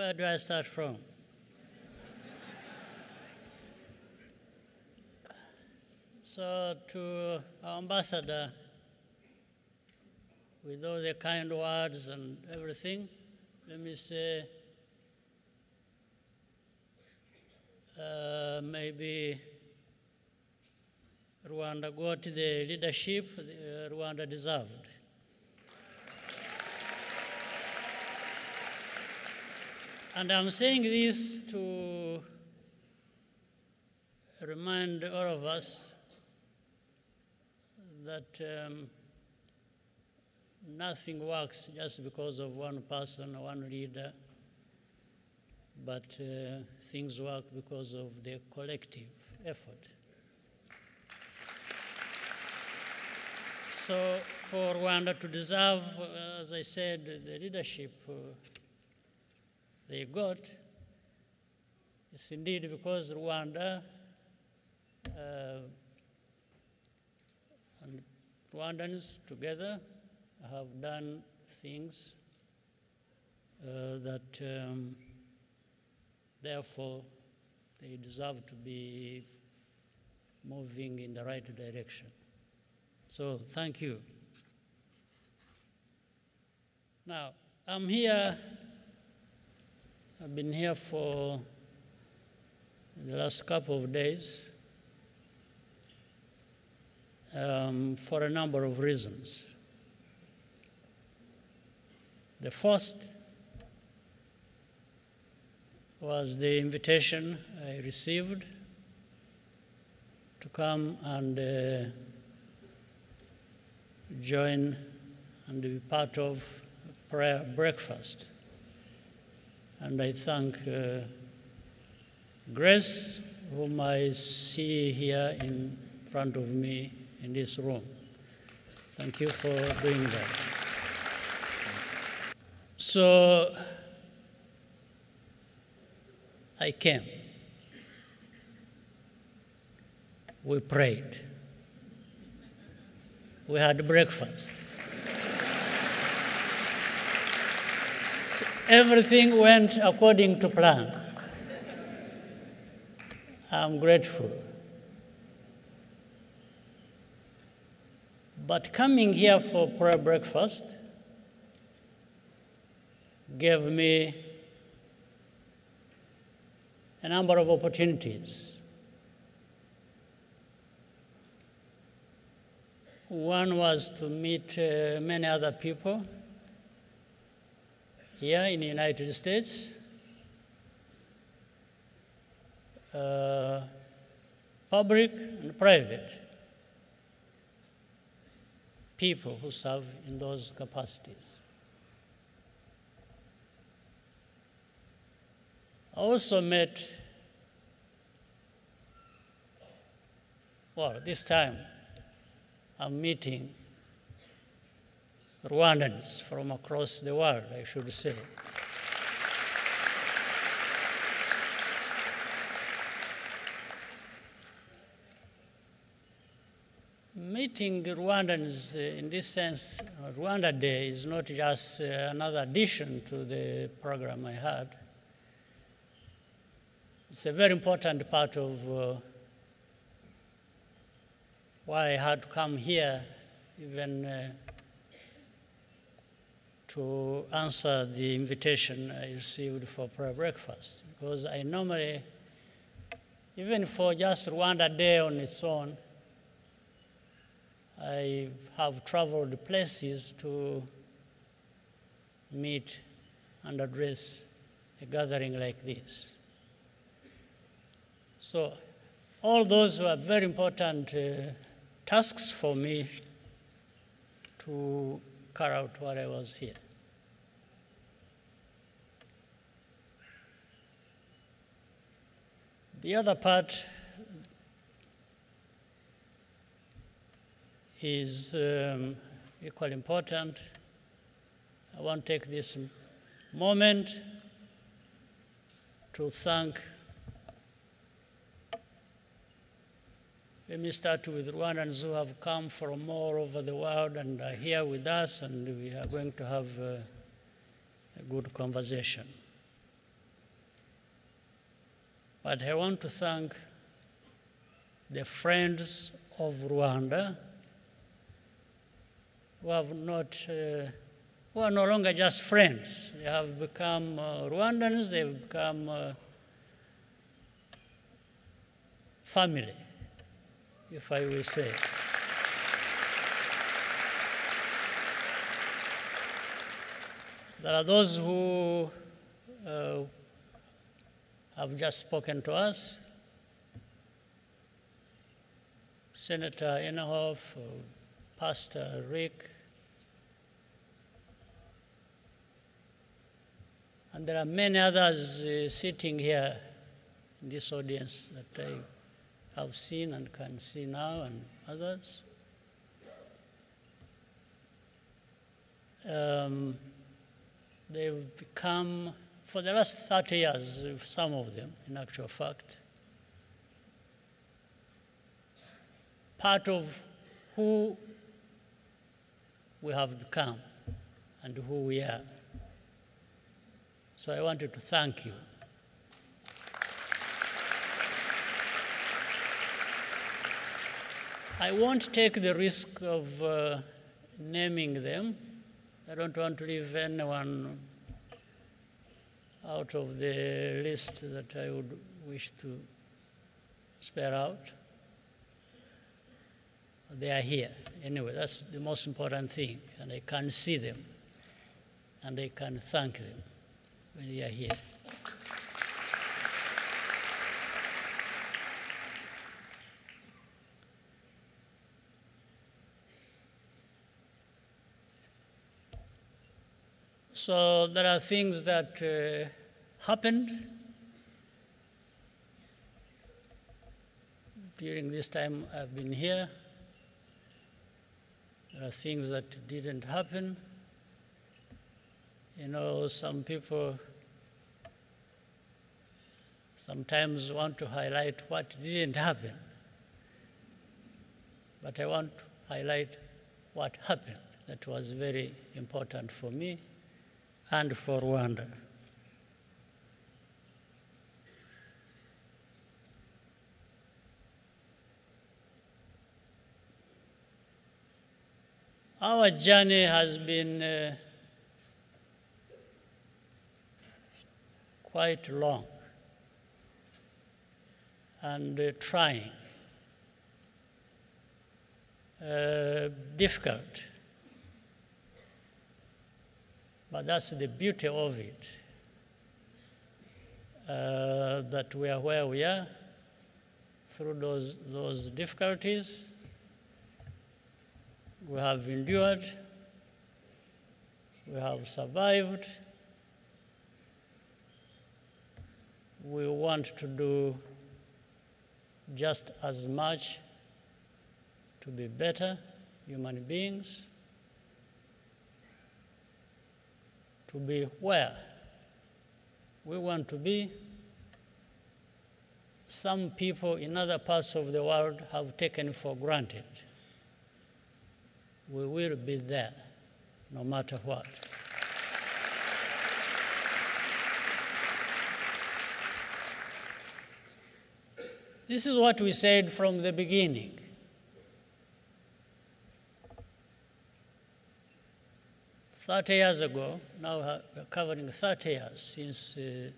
Where do I start from? So to our ambassador, with all the kind words and everything, let me say, maybe Rwanda got the leadership Rwanda deserved. And I'm saying this to remind all of us that nothing works just because of one person or one leader, but things work because of the collective effort. So for Rwanda to deserve, as I said, the leadership they got, it's indeed because Rwanda and Rwandans together have done things that therefore they deserve to be moving in the right direction. So thank you. Now, I'm here, I've been here for the last couple of days for a number of reasons. The first was the invitation I received to come and join and be part of prayer breakfast. And I thank Grace, whom I see here in front of me in this room. Thank you for doing that. So I came. We prayed. We had breakfast. So everything went according to plan. I'm grateful. But coming here for prayer breakfast gave me a number of opportunities. One was to meet many other people here in the United States, public and private people who serve in those capacities. I also met, well, this time I'm meeting Rwandans from across the world, I should say. Meeting Rwandans in this sense, Rwanda Day is not just another addition to the program I had. It's a very important part of why I had to come here, even to answer the invitation I received for prayer breakfast. Because I normally, even for just Rwanda Day on its own, I have traveled places to meet and address a gathering like this. So all those were very important tasks for me to carry out while I was here. The other part is equally important. I want to take this moment to thank, let me start with Rwandans who have come from all over the world and are here with us, and we are going to have a good conversation. But I want to thank the friends of Rwanda who have not, who are no longer just friends. They have become Rwandans, they've become family, if I will say. There are those who have just spoken to us. Senator Inhofe, Pastor Rick, and there are many others sitting here in this audience that I have seen and can see now, and others. They've become, for the last 30 years, some of them, in actual fact, part of who we have become and who we are. So I wanted to thank you. I won't take the risk of naming them. I don't want to leave anyone out of the list that I would wish to spare out. They are here. Anyway, that's the most important thing. And I can see them. And I can thank them when they are here. So there are things that happened during this time I've been here. There are things that didn't happen. You know, some people sometimes want to highlight what didn't happen. But I want to highlight what happened. That was very important for me and for Rwanda. Our journey has been quite long and trying, difficult. But that's the beauty of it, that we are where we are through those difficulties. We have endured, we have survived. We want to do just as much to be better human beings, to be where we want to be. Some people in other parts of the world have taken for granted. We will be there, no matter what. This is what we said from the beginning. "30 years ago, now we're covering 30 years since the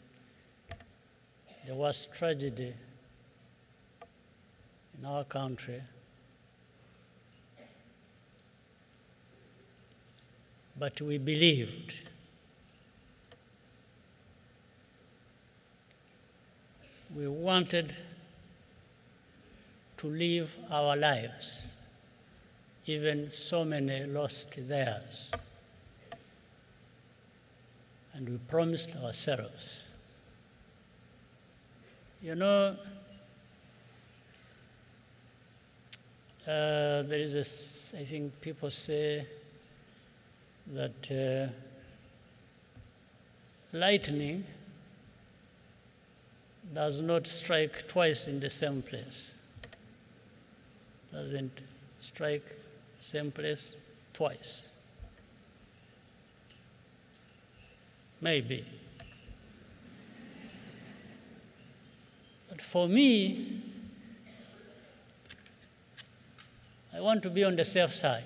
worst tragedy in our country. But we believed. We wanted to live our lives, even so many lost theirs. And we promised ourselves. You know, there is I think people say that lightning does not strike twice in the same place. Doesn't strike the same place twice. Maybe. for me, I want to be on the safe side.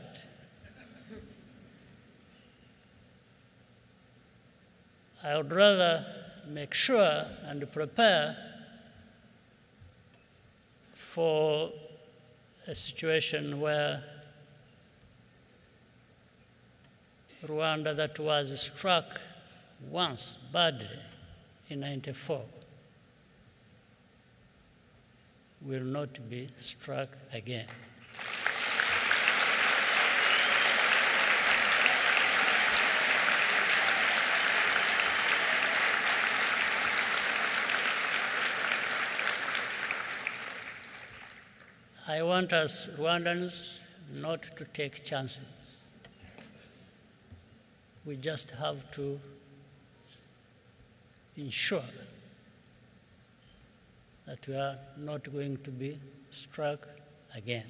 I would rather make sure and prepare for a situation where Rwanda, that was struck once badly in '94, will not be struck again. I want us Rwandans not to take chances. We just have to ensure that we are not going to be struck again.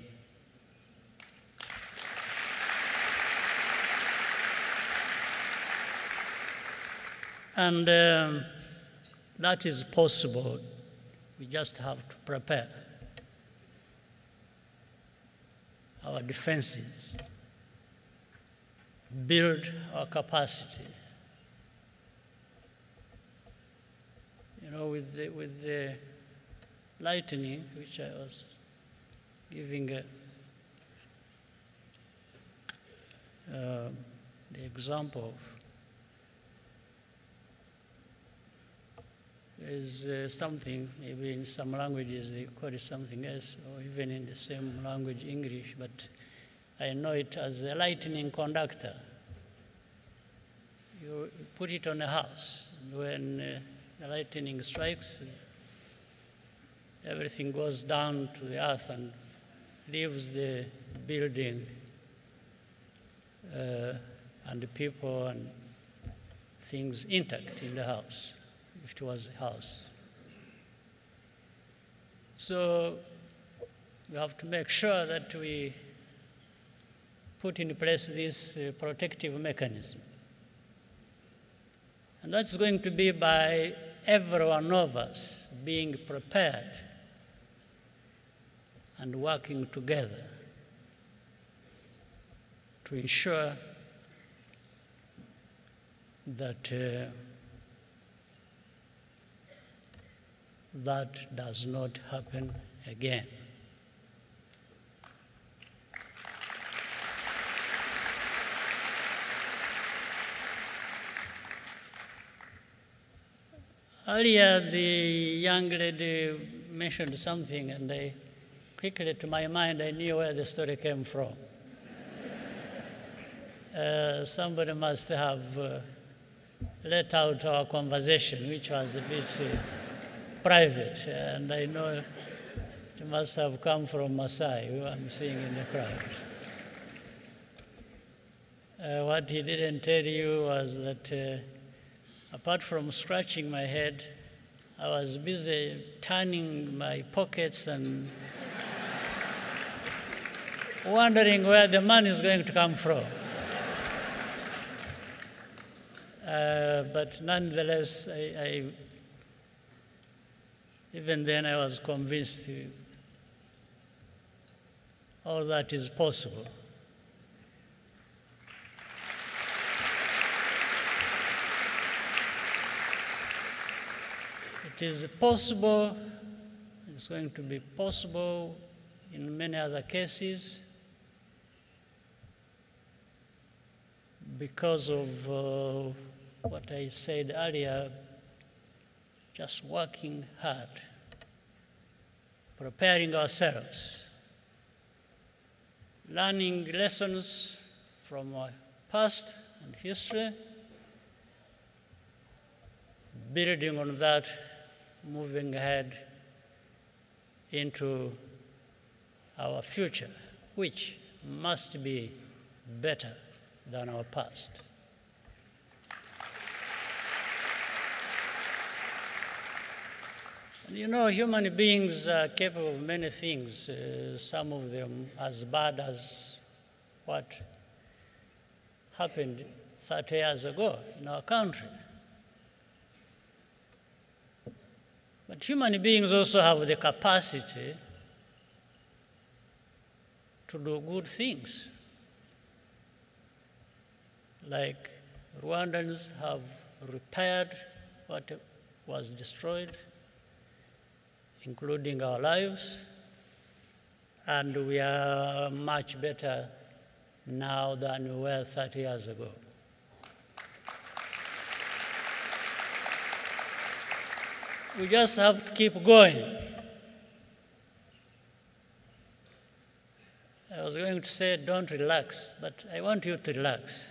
And that is possible. We just have to prepare our defenses, build our capacity. You know, with the lightning, which I was giving the example of, is something, maybe in some languages they call it something else, or even in the same language, English, but I know it as a lightning conductor. You put it on a house, and when the lightning strikes, everything goes down to the earth and leaves the building and the people and things intact in the house, if it was a house. So we have to make sure that we put in place this protective mechanism. And that's going to be by every one of us being prepared and working together to ensure that that does not happen again. Earlier, the young lady mentioned something, and I quickly, to my mind, I knew where the story came from. Somebody must have let out our conversation, which was a bit private, and I know it must have come from Masai, who I'm seeing in the crowd. What he didn't tell you was that apart from scratching my head, I was busy turning my pockets and wondering where the money is going to come from. But nonetheless, even then I was convinced all that is possible. It is possible, it's going to be possible in many other cases because of what I said earlier, just working hard, preparing ourselves, learning lessons from our past and history, building on that, moving ahead into our future, which must be better than our past. And you know, human beings are capable of many things, some of them as bad as what happened 30 years ago in our country. But human beings also have the capacity to do good things. Like Rwandans have repaired what was destroyed, including our lives, and we are much better now than we were 30 years ago. We just have to keep going. I was going to say, don't relax, but I want you to relax.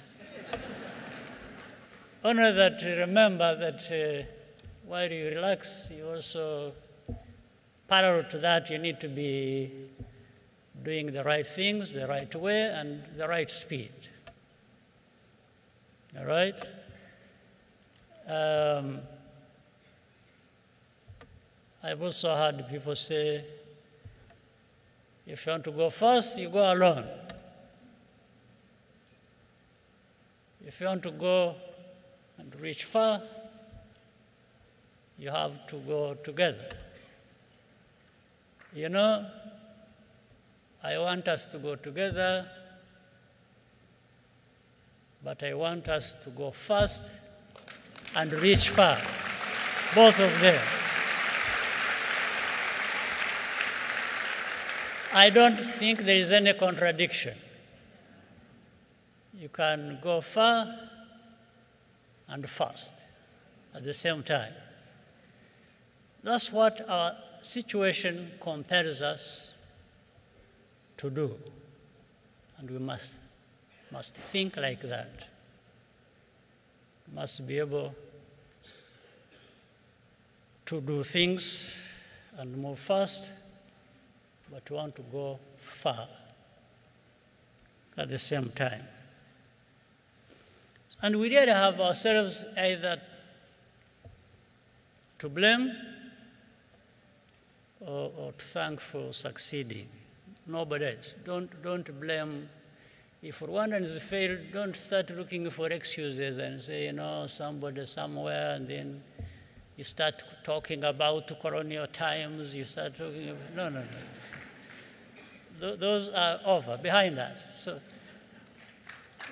Only that remember that while you relax, you also, parallel to that, you need to be doing the right things, the right way, and the right speed. All right? I've also heard people say, if you want to go fast, you go alone. If you want to go and reach far, you have to go together. You know, I want us to go together, but I want us to go fast and reach far, both of them. I don't think there is any contradiction. You can go far and fast at the same time. That's what our situation compels us to do, and we must think like that. We must be able to do things and move fast, but we want to go far at the same time. And we really have ourselves either to blame or to thank for succeeding. Nobody else. Don't blame. If Rwandans fail, don't start looking for excuses and say, you know, somebody somewhere, and then you start talking about colonial times, you start talking about, no. Those are over, behind us.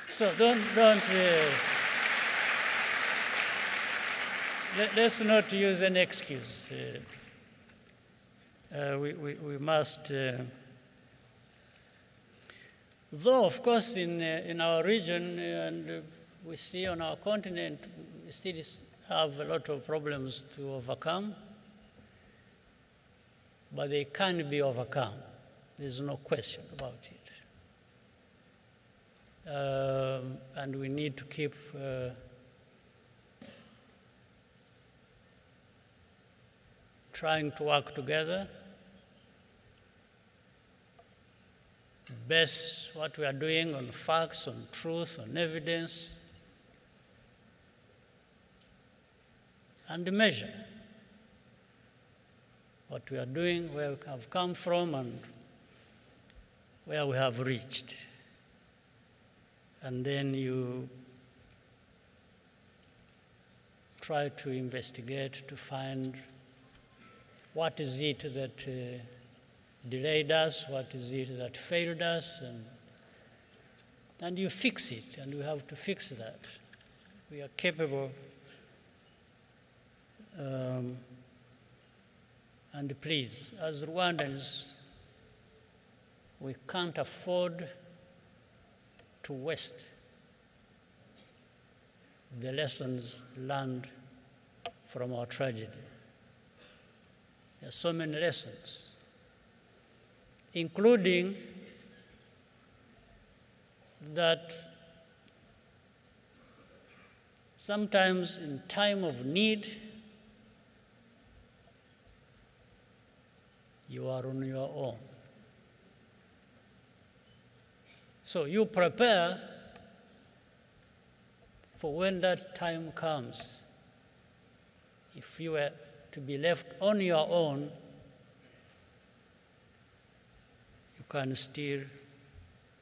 So don't let's not use an excuse. We must, though of course in our region and we see on our continent, we still have a lot of problems to overcome, but they can be overcome. There's no question about it. And we need to keep trying to work together, base what we are doing on facts, on truth, on evidence, and measure what we are doing, where we have come from, and where we have reached. And then you try to investigate to find what is it that delayed us, what is it that failed us, and you fix it, and we have to fix that. We are capable, and please, as Rwandans, we can't afford to waste the lessons learned from our tragedy. There are so many lessons, including that sometimes in time of need, you are on your own. So you prepare for when that time comes. If you were to be left on your own, you can still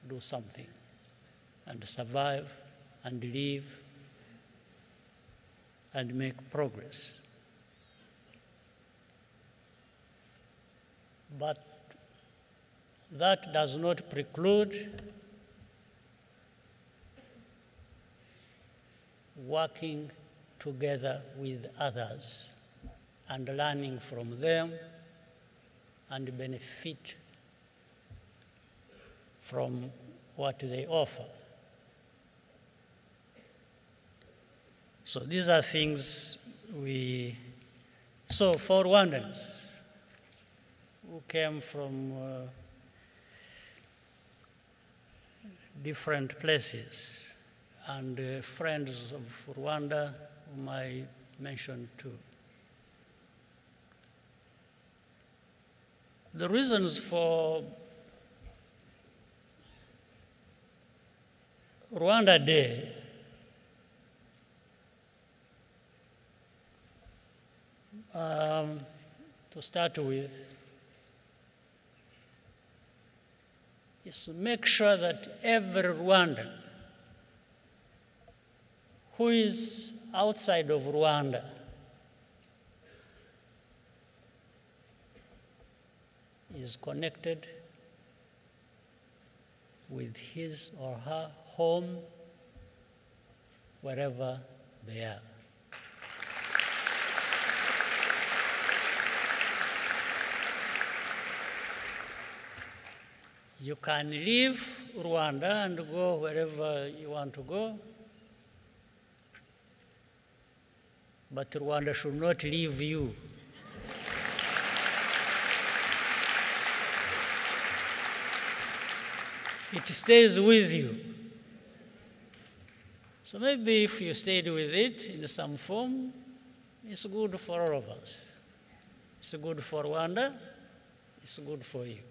do something and survive and live and make progress. But that does not preclude working together with others and learning from them and benefit from what they offer. So these are things so for Rwandans who came from different places, and friends of Rwanda whom I mentioned too. The reasons for Rwanda Day to start with is to make sure that every Rwandan who is outside of Rwanda is connected with his or her home wherever they are. You can leave Rwanda and go wherever you want to go, but Rwanda should not leave you. It stays with you. So maybe if you stayed with it in some form, it's good for all of us. It's good for Rwanda, it's good for you.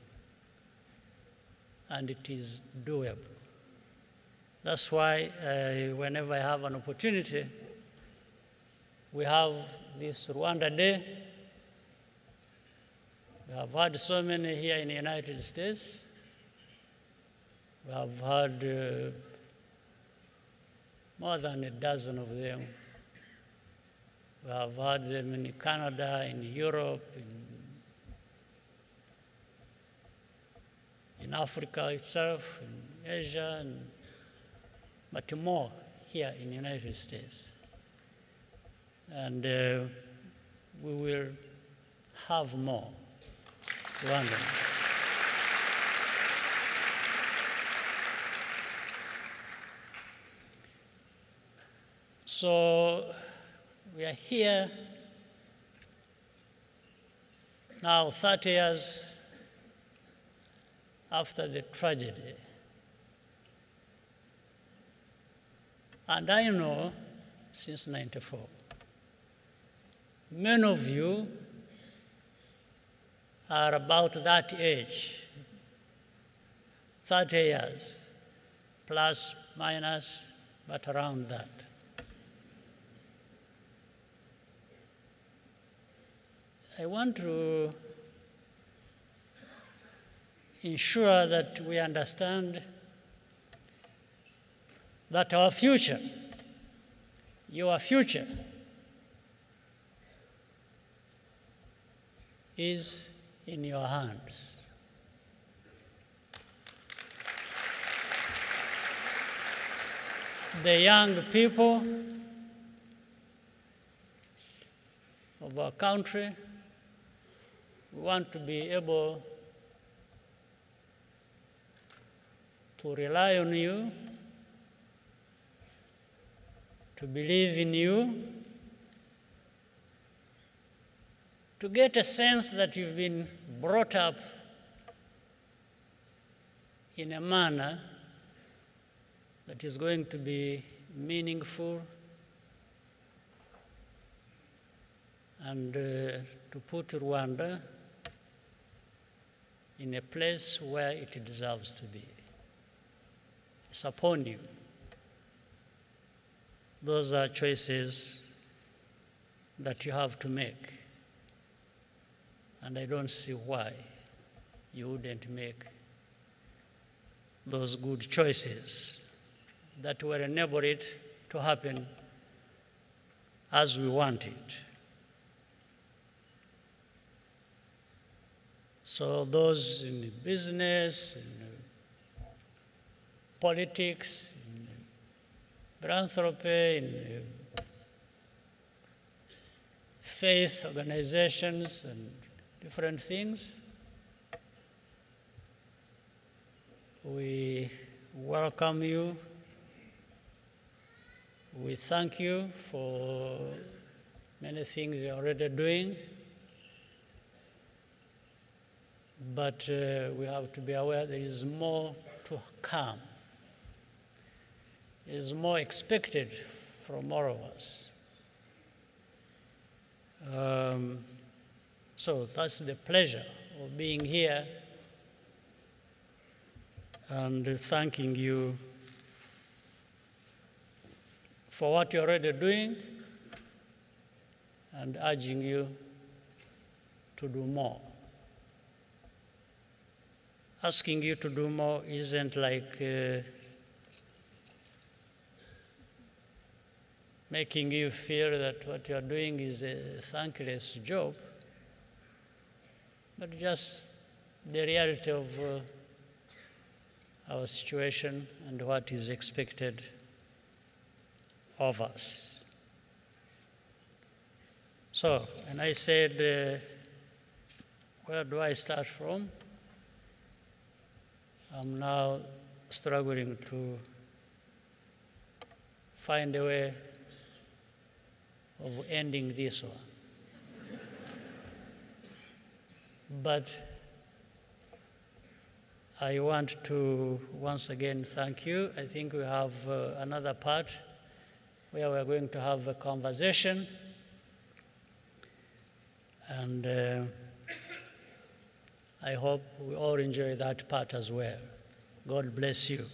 And it is doable. That's why whenever I have an opportunity, we have this Rwanda Day. We have had so many here in the United States. We have had more than a dozen of them. We have had them in Canada, in Europe, in Africa itself, in Asia, but more here in the United States. And we will have more Rwandans. So we are here now 30 years after the tragedy. And I know since '94, many of you are about that age, 30 years, plus, minus, but around that. I want to ensure that we understand that our future, your future, is in your hands. The young people of our country, we want to be able to rely on you, to believe in you, to get a sense that you've been brought up in a manner that is going to be meaningful and to put Rwanda in a place where it deserves to be. It's upon you. Those are choices that you have to make. And I don't see why you wouldn't make those good choices that will enable it to happen as we want it. So those in business, in politics, in philanthropy, in faith organizations and different things, we welcome you. We thank you for many things you're already doing, but we have to be aware there is more to come. There is more expected from all of us. So that's the pleasure of being here and thanking you for what you're already doing and urging you to do more. Asking you to do more isn't like making you feel that what you're doing is a thankless job, but just the reality of our situation and what is expected of us. So, and I said, where do I start from? I'm now struggling to find a way of ending this one. But I want to once again thank you. I think we have another part where we're going to have a conversation. And I hope we all enjoy that part as well. God bless you.